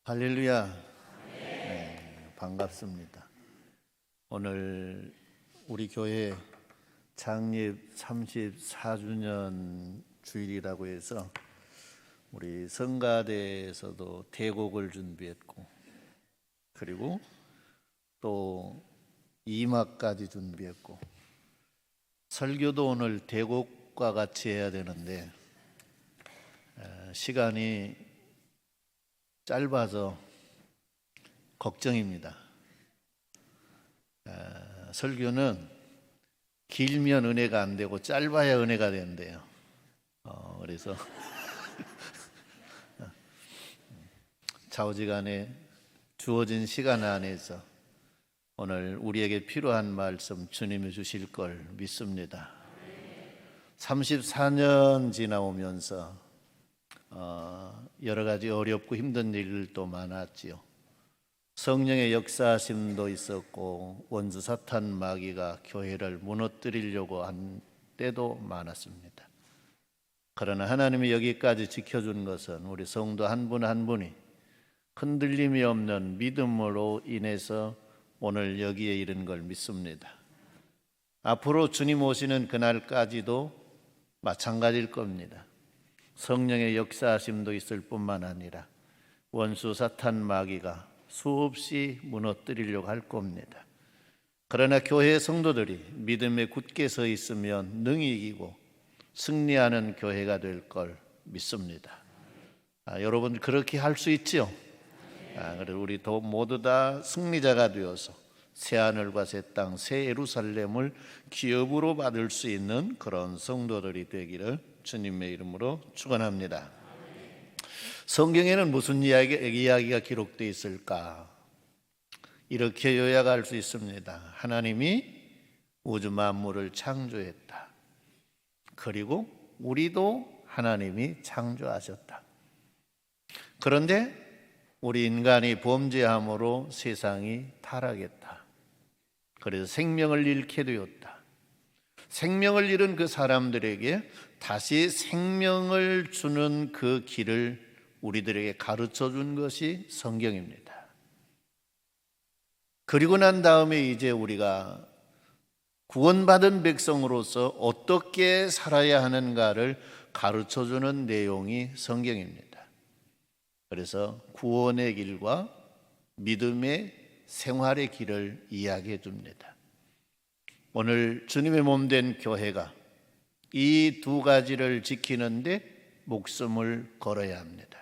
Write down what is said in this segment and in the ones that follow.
할렐루야. 네, 반갑습니다. 오늘 우리 교회 창립 34주년 주일이라고 해서 우리 성가대에서도 대곡을 준비했고, 그리고 또 2막까지 준비했고, 설교도 오늘 대곡과 같이 해야 되는데 시간이 짧아서 걱정입니다. 설교는 길면 은혜가 안 되고 짧아야 은혜가 된대요. 그래서 좌우지간에 주어진 시간 안에서 오늘 우리에게 필요한 말씀 주님이 주실 걸 믿습니다. 34년 지나오면서 여러 가지 어렵고 힘든 일도 많았지요. 성령의 역사심도 있었고 원수 사탄 마귀가 교회를 무너뜨리려고 한 때도 많았습니다. 그러나 하나님이 여기까지 지켜준 것은 우리 성도 한 분 한 분이 흔들림이 없는 믿음으로 인해서 오늘 여기에 이른 걸 믿습니다. 앞으로 주님 오시는 그날까지도 마찬가지일 겁니다. 성령의 역사하심도 있을 뿐만 아니라 원수 사탄 마귀가 수없이 무너뜨리려고 할 겁니다. 그러나 교회 성도들이 믿음에 굳게 서 있으면 능히 이기고 승리하는 교회가 될 걸 믿습니다. 여러분 그렇게 할 수 있죠? 그리고 우리 모두 다 승리자가 되어서 새 하늘과 새 땅, 새 예루살렘을 기업으로 받을 수 있는 그런 성도들이 되기를 주님의 이름으로 축원합니다. 성경에는 무슨 이야기가 기록되어 있을까? 이렇게 요약할 수 있습니다. 하나님이 우주 만물을 창조했다. 그리고 우리도 하나님이 창조하셨다. 그런데 우리 인간이 범죄함으로 세상이 타락했다. 그래서 생명을 잃게 되었다. 생명을 잃은 그 사람들에게 다시 생명을 주는 그 길을 우리들에게 가르쳐 준 것이 성경입니다. 그리고 난 다음에 이제 우리가 구원받은 백성으로서 어떻게 살아야 하는가를 가르쳐 주는 내용이 성경입니다. 그래서 구원의 길과 믿음의 생활의 길을 이야기해 줍니다. 오늘 주님의 몸 된 교회가 이 두 가지를 지키는데 목숨을 걸어야 합니다.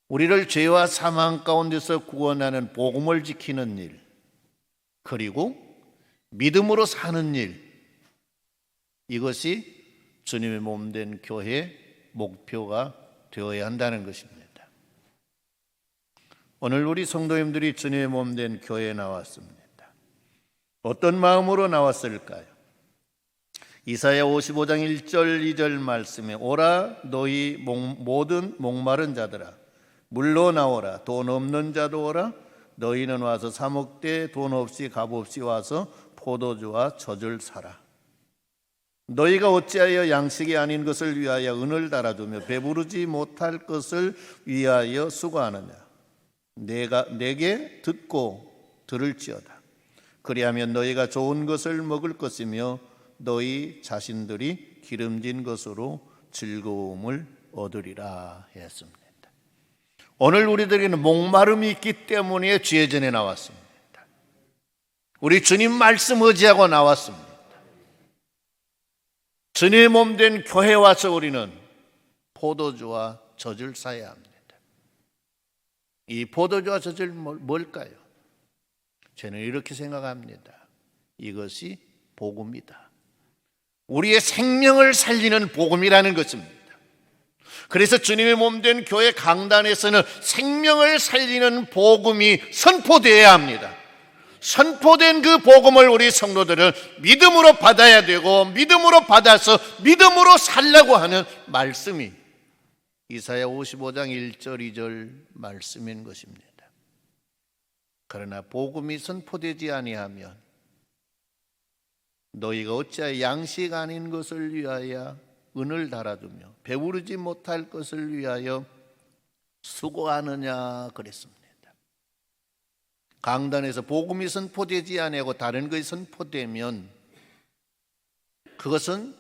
우리를 죄와 사망 가운데서 구원하는 복음을 지키는 일, 그리고 믿음으로 사는 일, 이것이 주님의 몸 된 교회의 목표가 되어야 한다는 것입니다. 오늘 우리 성도님들이 주님의 몸 된 교회에 나왔습니다. 어떤 마음으로 나왔을까요? 이사야 55장 1절 2절 말씀에 오라 너희 모든 목마른 자들아 물로 나오라 돈 없는 자도 오라 너희는 와서 사 먹되 돈 없이 값 없이 와서 포도주와 젖을 사라. 너희가 어찌하여 양식이 아닌 것을 위하여 은을 달아두며 배부르지 못할 것을 위하여 수고하느냐. 내게 듣고 들을지어다. 그리하면 너희가 좋은 것을 먹을 것이며 너희 자신들이 기름진 것으로 즐거움을 얻으리라 했습니다. 오늘 우리들에게는 목마름이 있기 때문에 죄전에 나왔습니다. 우리 주님 말씀 의지하고 나왔습니다. 주님의 몸 된 교회에 와서 우리는 포도주와 젖을 사야 합니다. 이 포도주와 젖을 뭘까요? 저는 이렇게 생각합니다. 이것이 복음이다. 우리의 생명을 살리는 복음이라는 것입니다. 그래서 주님의 몸 된 교회 강단에서는 생명을 살리는 복음이 선포되어야 합니다. 선포된 그 복음을 우리 성도들은 믿음으로 받아야 되고 믿음으로 받아서 믿음으로 살려고 하는 말씀이 이사야 55장 1절 2절 말씀인 것입니다. 그러나 복음이 선포되지 아니하면 너희가 어찌하여 양식 아닌 것을 위하여 은을 달아두며 배부르지 못할 것을 위하여 수고하느냐 그랬습니다. 강단에서 복음이 선포되지 아니하고 다른 것이 선포되면 그것은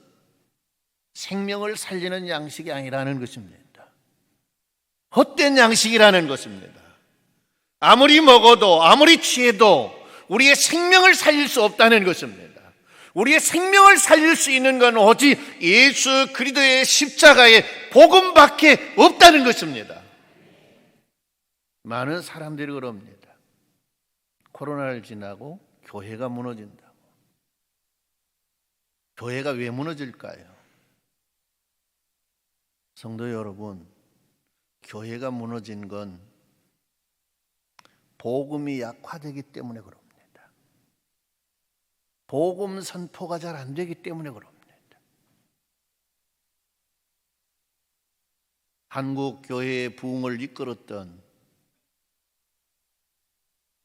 생명을 살리는 양식이 아니라는 것입니다. 헛된 양식이라는 것입니다. 아무리 먹어도 아무리 취해도 우리의 생명을 살릴 수 없다는 것입니다. 우리의 생명을 살릴 수 있는 건 오직 예수 그리스도의 십자가의 복음밖에 없다는 것입니다. 많은 사람들이 그럽니다. 코로나를 지나고 교회가 무너진다고. 교회가 왜 무너질까요? 성도 여러분, 교회가 무너진 건 복음이 약화되기 때문에 그럽니다. 복음 선포가 잘 안 되기 때문에 그럽니다. 한국 교회의 부흥을 이끌었던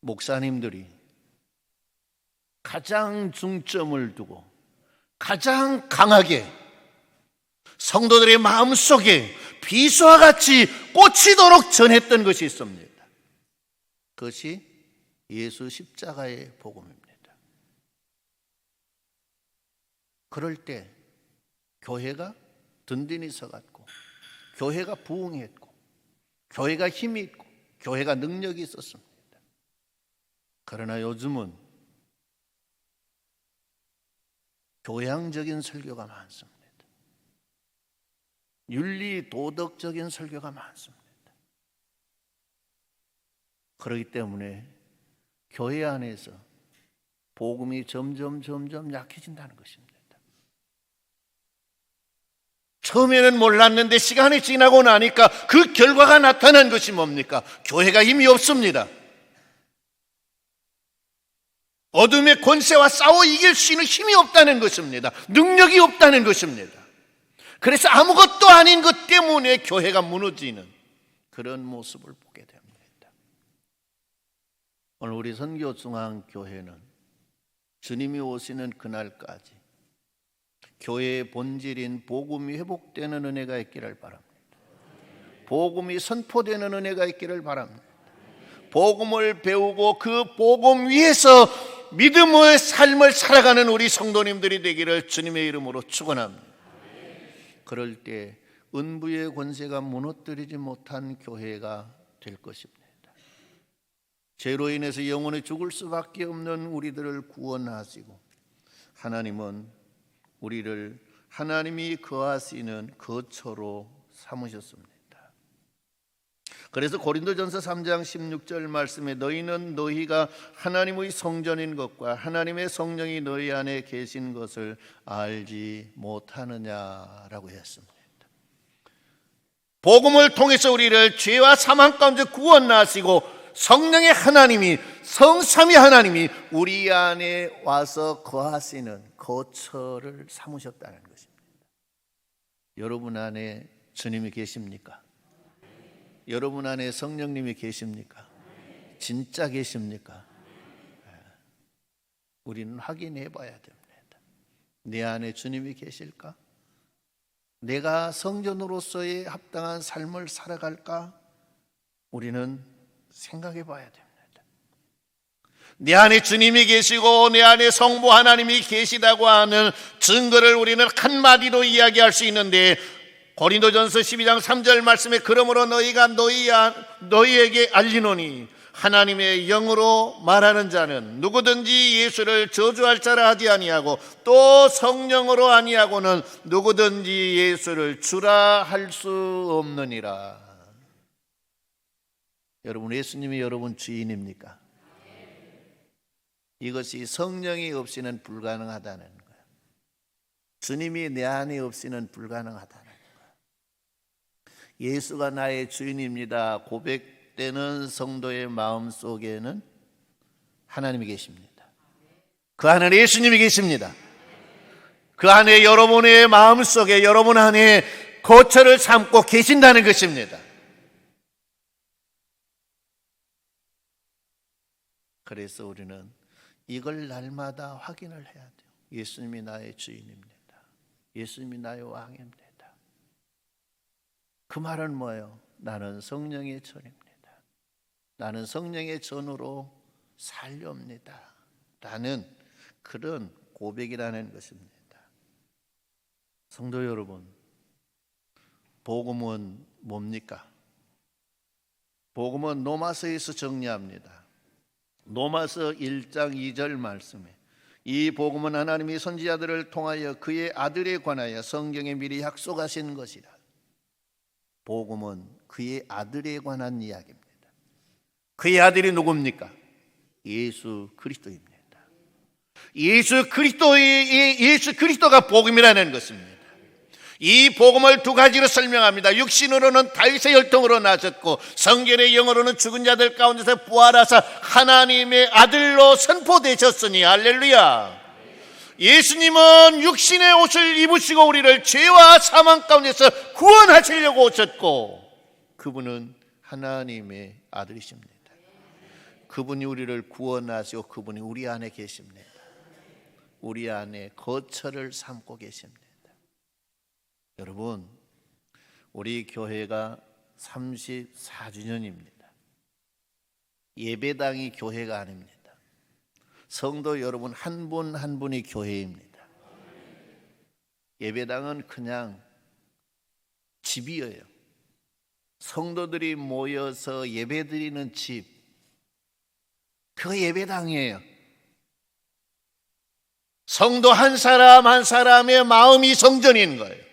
목사님들이 가장 중점을 두고 가장 강하게 성도들의 마음속에 비수와 같이 꽂히도록 전했던 것이 있습니다. 그것이 예수 십자가의 복음입니다. 그럴 때 교회가 든든히 서갔고 교회가 부흥했고 교회가 힘이 있고 교회가 능력이 있었습니다. 그러나 요즘은 교양적인 설교가 많습니다. 윤리 도덕적인 설교가 많습니다. 그렇기 때문에 교회 안에서 복음이 점점 약해진다는 것입니다. 처음에는 몰랐는데 시간이 지나고 나니까 그 결과가 나타난 것이 뭡니까? 교회가 힘이 없습니다. 어둠의 권세와 싸워 이길 수 있는 힘이 없다는 것입니다. 능력이 없다는 것입니다. 그래서 아무것도 아닌 것 때문에 교회가 무너지는 그런 모습을 보게 됩니다. 오늘 우리 선교중앙교회는 주님이 오시는 그날까지 교회의 본질인 복음이 회복되는 은혜가 있기를 바랍니다. 복음이 선포되는 은혜가 있기를 바랍니다. 복음을 배우고 그 복음 위에서 믿음의 삶을 살아가는 우리 성도님들이 되기를 주님의 이름으로 축원합니다. 그럴 때 은부의 권세가 무너뜨리지 못한 교회가 될 것입니다. 죄로 인해서 영원히 죽을 수밖에 없는 우리들을 구원하시고 하나님은 우리를 하나님이 거하시는 거처로 삼으셨습니다. 그래서 고린도전서 3장 16절 말씀에 너희는 너희가 하나님의 성전인 것과 하나님의 성령이 너희 안에 계신 것을 알지 못하느냐라고 했습니다. 복음을 통해서 우리를 죄와 사망 가운데 구원하시고 성령의 하나님이 성삼위 하나님이 우리 안에 와서 거하시는 거처를 삼으셨다는 것입니다. 여러분 안에 주님이 계십니까? 여러분 안에 성령님이 계십니까? 진짜 계십니까? 우리는 확인해 봐야 됩니다. 내 안에 주님이 계실까? 내가 성전으로서의 합당한 삶을 살아갈까? 우리는 생각해 봐야 됩니다. 내 안에 주님이 계시고 내 안에 성부 하나님이 계시다고 하는 증거를 우리는 한마디로 이야기할 수 있는데 고린도전서 12장 3절 말씀에 그러므로 너희가 너희에게 알리노니 하나님의 영으로 말하는 자는 누구든지 예수를 저주할 자라 하지 아니하고 또 성령으로 아니하고는 누구든지 예수를 주라 할 수 없느니라. 여러분, 예수님이 여러분 주인입니까? 이것이 성령이 없이는 불가능하다는 거예요. 주님이 내 안에 없이는 불가능하다는 거예요. 예수가 나의 주인입니다 고백되는 성도의 마음 속에는 하나님이 계십니다. 그 안에 예수님이 계십니다. 그 안에 여러분의 마음 속에 여러분 안에 거처를 삼고 계신다는 것입니다. 그래서 우리는 이걸 날마다 확인을 해야 돼요. 예수님이 나의 주인입니다. 예수님이 나의 왕입니다. 그 말은 뭐예요? 나는 성령의 전입니다. 나는 성령의 전으로 살렵니다. 라는 그런 고백이라는 것입니다. 성도 여러분, 복음은 뭡니까? 복음은 로마서에서 정리합니다. 로마서 1장 2절 말씀에 이 복음은 하나님이 선지자들을 통하여 그의 아들에 관하여 성경에 미리 약속하신 것이라. 복음은 그의 아들에 관한 이야기입니다. 그의 아들이 누굽니까? 예수 그리스도입니다. 예수 그리스도가 복음이라는 것입니다. 이 복음을 두 가지로 설명합니다. 육신으로는 다윗의 혈통으로 나셨고 성결의 영으로는 죽은 자들 가운데서 부활하사 하나님의 아들로 선포되셨으니 할렐루야. 예수님은 육신의 옷을 입으시고 우리를 죄와 사망 가운데서 구원하시려고 오셨고 그분은 하나님의 아들이십니다. 그분이 우리를 구원하시고 그분이 우리 안에 계십니다. 우리 안에 거처를 삼고 계십니다. 여러분, 우리 교회가 34주년입니다. 예배당이 교회가 아닙니다. 성도 여러분 한 분 한 분이 교회입니다. 예배당은 그냥 집이에요. 성도들이 모여서 예배드리는 집, 그 예배당이에요. 성도 한 사람 한 사람의 마음이 성전인 거예요.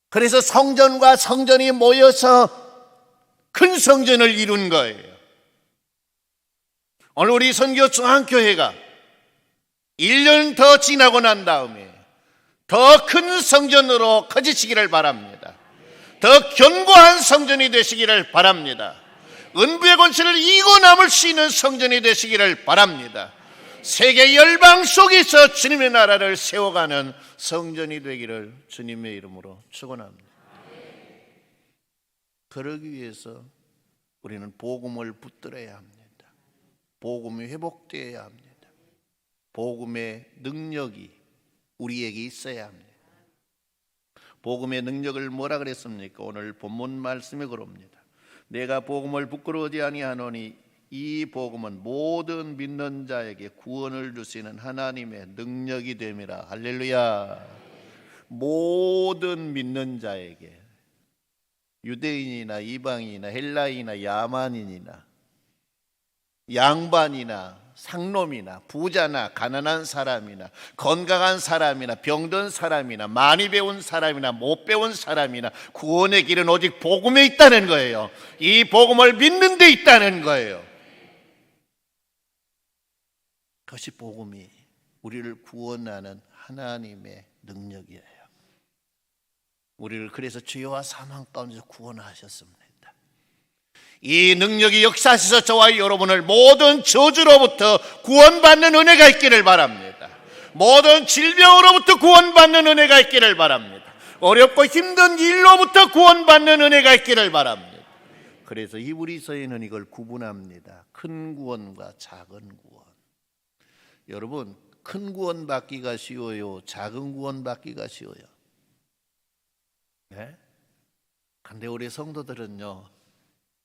그래서 성전과 성전이 모여서 큰 성전을 이룬 거예요. 오늘 우리 선교 중앙교회가 1년 더 지나고 난 다음에 더 큰 성전으로 커지시기를 바랍니다. 더 견고한 성전이 되시기를 바랍니다. 은부의 권세를 이고 남을 수 있는 성전이 되시기를 바랍니다. 세계 열방 속에서 주님의 나라를 세워가는 성전이 되기를 주님의 이름으로 축원합니다. 그러기 위해서 우리는 복음을 붙들어야 합니다. 복음이 회복되어야 합니다. 복음의 능력이 우리에게 있어야 합니다. 복음의 능력을 뭐라 그랬습니까? 오늘 본문 말씀에 그럽니다. 내가 복음을 부끄러워하지 아니하노니 이 복음은 모든 믿는 자에게 구원을 주시는 하나님의 능력이 됨이라. 할렐루야. 모든 믿는 자에게, 유대인이나 이방인이나 헬라인이나 야만인이나 양반이나 상놈이나 부자나 가난한 사람이나 건강한 사람이나 병든 사람이나 많이 배운 사람이나 못 배운 사람이나 구원의 길은 오직 복음에 있다는 거예요. 이 복음을 믿는 데 있다는 거예요. 그것이 복음이 우리를 구원하는 하나님의 능력이에요. 우리를 그래서 죄와 사망 가운데서 구원하셨습니다. 이 능력이 역사하셔서 저와 여러분을 모든 저주로부터 구원받는 은혜가 있기를 바랍니다. 모든 질병으로부터 구원받는 은혜가 있기를 바랍니다. 어렵고 힘든 일로부터 구원받는 은혜가 있기를 바랍니다. 그래서 히브리서에는 이걸 구분합니다. 큰 구원과 작은 구원. 여러분, 큰 구원 받기가 쉬워요? 작은 구원 받기가 쉬워요? 네? 근데 우리 성도들은요,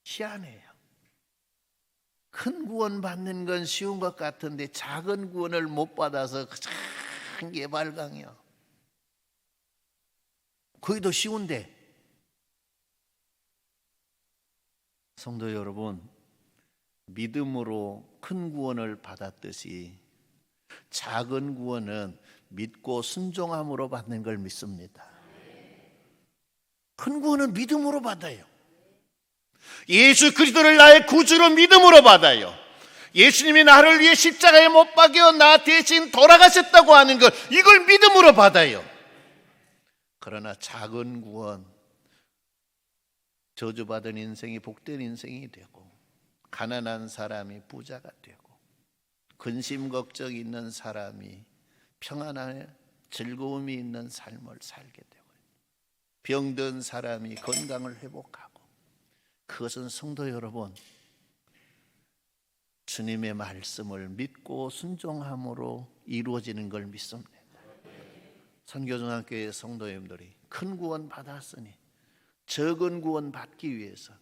희한해요. 큰 구원 받는 건 쉬운 것 같은데 작은 구원을 못 받아서 참 개발강이요. 거기 더 쉬운데. 성도 여러분, 믿음으로 큰 구원을 받았듯이 작은 구원은 믿고 순종함으로 받는 걸 믿습니다. 큰 구원은 믿음으로 받아요. 예수 그리스도를 나의 구주로 믿음으로 받아요. 예수님이 나를 위해 십자가에 못 박여 나 대신 돌아가셨다고 하는 것, 이걸 믿음으로 받아요. 그러나 작은 구원, 저주받은 인생이 복된 인생이 되고, 가난한 사람이 부자가 되고, 근심 걱정 있는 사람이 평안한 즐거움이 있는 삶을 살게 되고, 병든 사람이 건강을 회복하고, 그것은 성도 여러분, 주님의 말씀을 믿고 순종함으로 이루어지는 걸 믿습니다. 선교중앙교회 성도님들이 큰 구원 받았으니 적은 구원 받기 위해서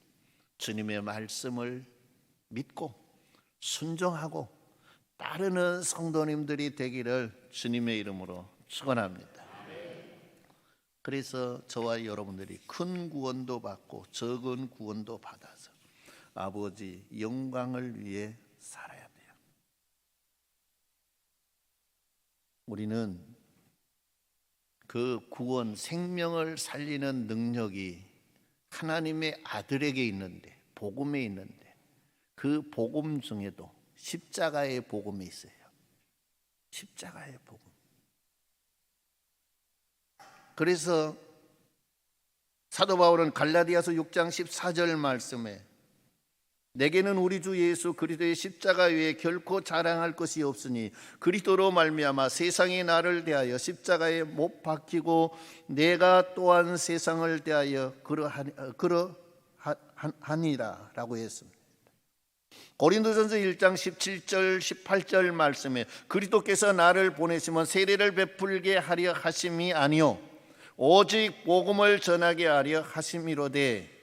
주님의 말씀을 믿고 순종하고 따르는 성도님들이 되기를 주님의 이름으로 축원합니다. 그래서 저와 여러분들이 큰 구원도 받고 적은 구원도 받아서 아버지 영광을 위해 살아야 돼요. 우리는 그 구원, 생명을 살리는 능력이 하나님의 아들에게 있는데, 복음에 있는데, 그 복음 중에도 십자가의 복음이 있어요. 십자가의 복음. 그래서 사도 바울은 갈라디아서 6장 14절 말씀에 내게는 우리 주 예수 그리스도의 십자가 외에 결코 자랑할 것이 없으니 그리스도로 말미암아 세상이 나를 대하여 십자가에 못 박히고 내가 또한 세상을 대하여 그러하니라 라고 했습니다. 고린도전서 1장 17절 18절 말씀에 그리스도께서 나를 보내시면 세례를 베풀게 하려 하심이 아니요 오직 복음을 전하게 하려 하심이로되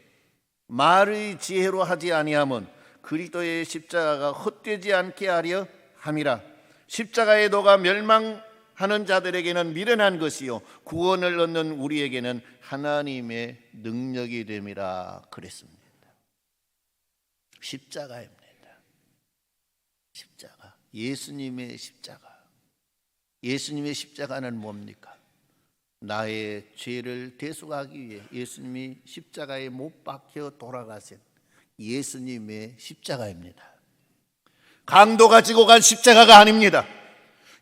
말의 지혜로 하지 아니함은 그리스도의 십자가가 헛되지 않게 하려 함이라. 십자가의 도가 멸망하는 자들에게는 미련한 것이요 구원을 얻는 우리에게는 하나님의 능력이 됨이라 그랬습니다. 십자가입니다. 십자가, 예수님의 십자가. 예수님의 십자가는 뭡니까? 나의 죄를 대속하기 위해 예수님이 십자가에 못 박혀 돌아가신 예수님의 십자가입니다. 강도가 지고 간 십자가가 아닙니다.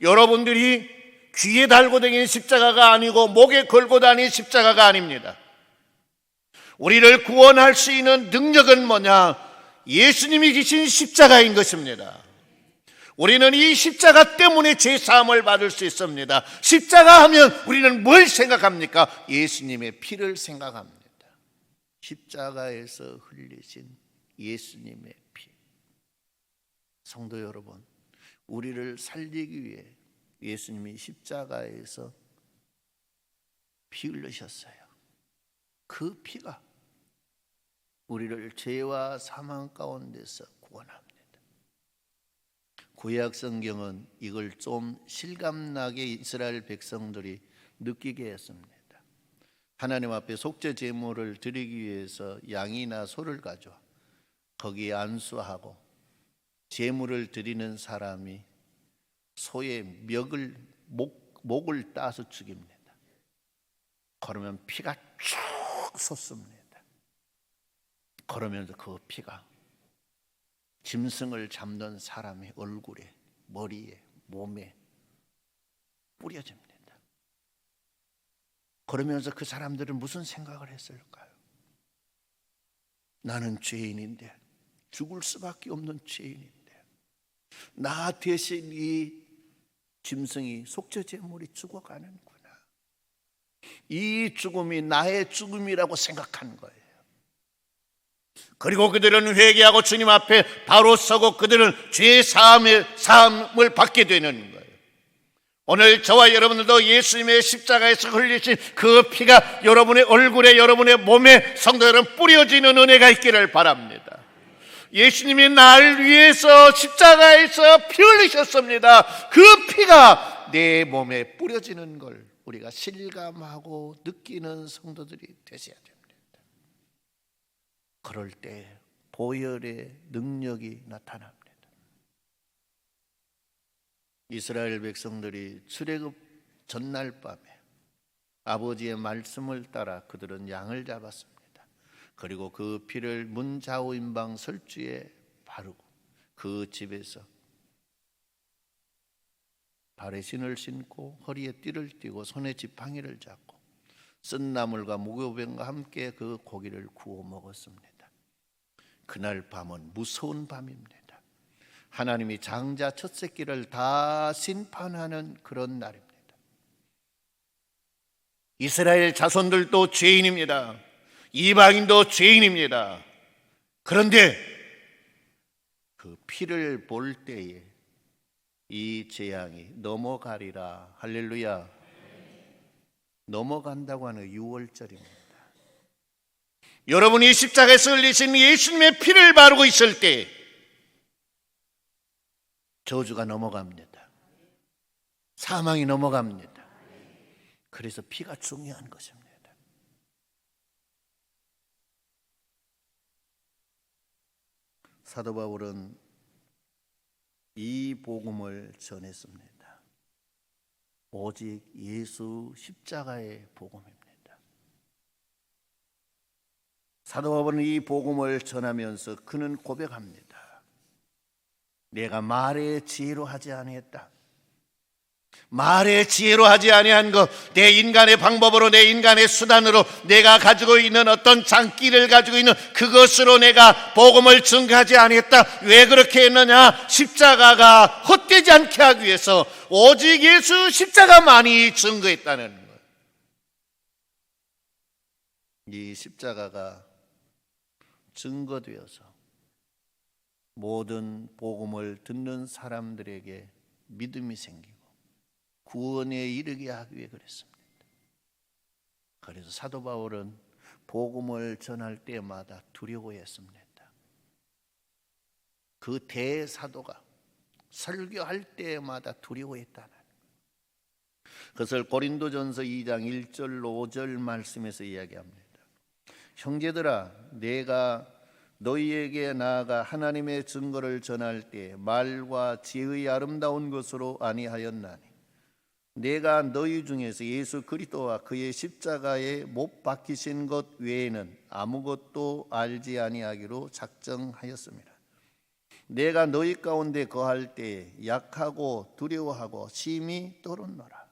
여러분들이 귀에 달고 다니는 십자가가 아니고 목에 걸고 다니는 십자가가 아닙니다. 우리를 구원할 수 있는 능력은 뭐냐? 예수님이 지신 십자가인 것입니다. 우리는 이 십자가 때문에 죄사함을 받을 수 있습니다. 십자가 하면 우리는 뭘 생각합니까? 예수님의 피를 생각합니다. 십자가에서 흘리신 예수님의 피. 성도 여러분, 우리를 살리기 위해 예수님이 십자가에서 피 흘리셨어요. 그 피가 우리를 죄와 사망 가운데서 구원합니다. 구약 성경은 이걸 좀 실감나게 이스라엘 백성들이 느끼게 했습니다. 하나님 앞에 속죄 제물을 드리기 위해서 양이나 소를 가져와 거기에 안수하고 제물을 드리는 사람이 소의 목을 따서 죽입니다. 그러면 피가 쭉 솟습니다. 그러면서 그 피가 짐승을 잡는 사람의 얼굴에, 머리에, 몸에 뿌려집니다. 그러면서 그 사람들은 무슨 생각을 했을까요? 나는 죄인인데, 죽을 수밖에 없는 죄인인데 나 대신 이 짐승이 속죄제물이 죽어가는구나. 이 죽음이 나의 죽음이라고 생각한 거예요. 그리고 그들은 회개하고 주님 앞에 바로 서고 그들은 죄 사함을 받게 되는 거예요. 오늘 저와 여러분들도 예수님의 십자가에서 흘리신 그 피가 여러분의 얼굴에, 여러분의 몸에, 성도 여러분 뿌려지는 은혜가 있기를 바랍니다. 예수님이 날 위해서 십자가에서 피 흘리셨습니다. 그 피가 내 몸에 뿌려지는 걸 우리가 실감하고 느끼는 성도들이 되셔야 됩니다. 그럴 때 보혈의 능력이 나타납니다. 이스라엘 백성들이 출애굽 전날 밤에 아버지의 말씀을 따라 그들은 양을 잡았습니다. 그리고 그 피를 문 좌우임방 설주에 바르고 그 집에서 발에 신을 신고 허리에 띠를 띠고 손에 지팡이를 잡고 쓴 나물과 무교병과 함께 그 고기를 구워 먹었습니다. 그날 밤은 무서운 밤입니다. 하나님이 장자 첫 새끼를 다 심판하는 그런 날입니다. 이스라엘 자손들도 죄인입니다. 이방인도 죄인입니다. 그런데 그 피를 볼 때에 이 재앙이 넘어가리라. 할렐루야. 넘어간다고 하는 6월절입니다. 여러분이 십자가에서 흘리신 예수님의 피를 바르고 있을 때 저주가 넘어갑니다. 사망이 넘어갑니다. 그래서 피가 중요한 것입니다. 사도 바울은 이 복음을 전했습니다. 오직 예수 십자가의 복음입니다. 사도 바울은 이 복음을 전하면서 그는 고백합니다. 내가 말의 지혜로 하지 아니했다. 말의 지혜로 하지 아니한 것, 내 인간의 방법으로, 내 인간의 수단으로, 내가 가지고 있는 어떤 장기를 가지고 있는 그것으로 내가 복음을 증거하지 아니했다. 왜 그렇게 했느냐? 십자가가 헛되지 않게 하기 위해서 오직 예수 십자가만이 증거했다는 것. 이 십자가가 증거되어서 모든 복음을 듣는 사람들에게 믿음이 생기고 구원에 이르게 하기 위해 그랬습니다. 그래서 사도 바울은 복음을 전할 때마다 두려워했습니다. 그 대사도가 설교할 때마다 두려워했다는 그것을 고린도전서 2장 1절로 5절 말씀에서 이야기합니다. 형제들아, 내가 너희에게 나아가 하나님의 증거를 전할 때 말과 지혜의 아름다운 것으로 아니하였나니 내가 너희 중에서 예수 그리스도와 그의 십자가에 못 박히신 것 외에는 아무것도 알지 아니하기로 작정하였습니다. 내가 너희 가운데 거할 때 약하고 두려워하고 심히 떨었노라.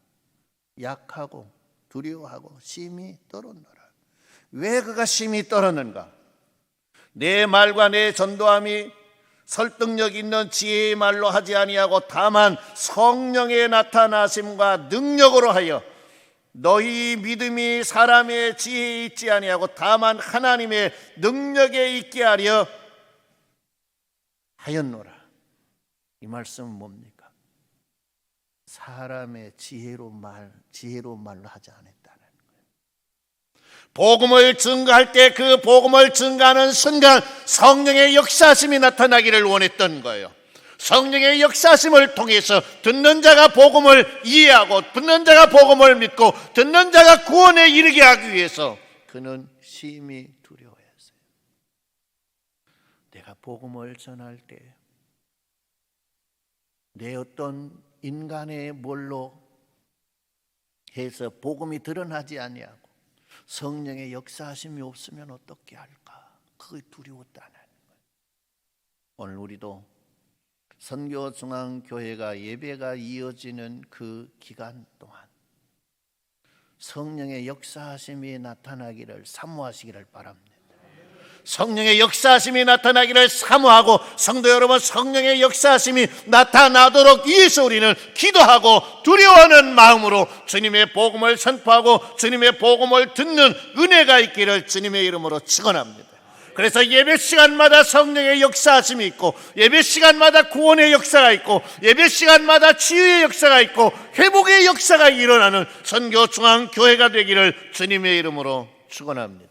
약하고 두려워하고 심히 떨었노라. 왜 그가 심히 떨었는가? 내 말과 내 전도함이 설득력 있는 지혜의 말로 하지 아니하고 다만 성령의 나타나심과 능력으로 하여 너희 믿음이 사람의 지혜에 있지 아니하고 다만 하나님의 능력에 있게 하려 하였노라. 이 말씀은 뭡니까? 사람의 지혜로 말로 하지 않았다는 거예요. 복음을 증거할 때 그 복음을 증거하는 순간 성령의 역사심이 나타나기를 원했던 거예요. 성령의 역사심을 통해서 듣는 자가 복음을 이해하고 듣는 자가 복음을 믿고 듣는 자가 구원에 이르게 하기 위해서 그는 심히 두려워했어요. 내가 복음을 전할 때 내 어떤 인간의 뭘로 해서 복음이 드러나지 아니하고 성령의 역사하심이 없으면 어떻게 할까? 그게 두려웠다는 거예요. 오늘 우리도 선교중앙교회가 예배가 이어지는 그 기간 동안 성령의 역사하심이 나타나기를 사모하시기를 바랍니다. 성령의 역사하심이 나타나기를 사모하고 성도 여러분, 성령의 역사하심이 나타나도록 위해서 우리는 기도하고 두려워하는 마음으로 주님의 복음을 선포하고 주님의 복음을 듣는 은혜가 있기를 주님의 이름으로 축원합니다. 그래서 예배 시간마다 성령의 역사하심이 있고 예배 시간마다 구원의 역사가 있고 예배 시간마다 치유의 역사가 있고 회복의 역사가 일어나는 선교중앙교회가 되기를 주님의 이름으로 축원합니다.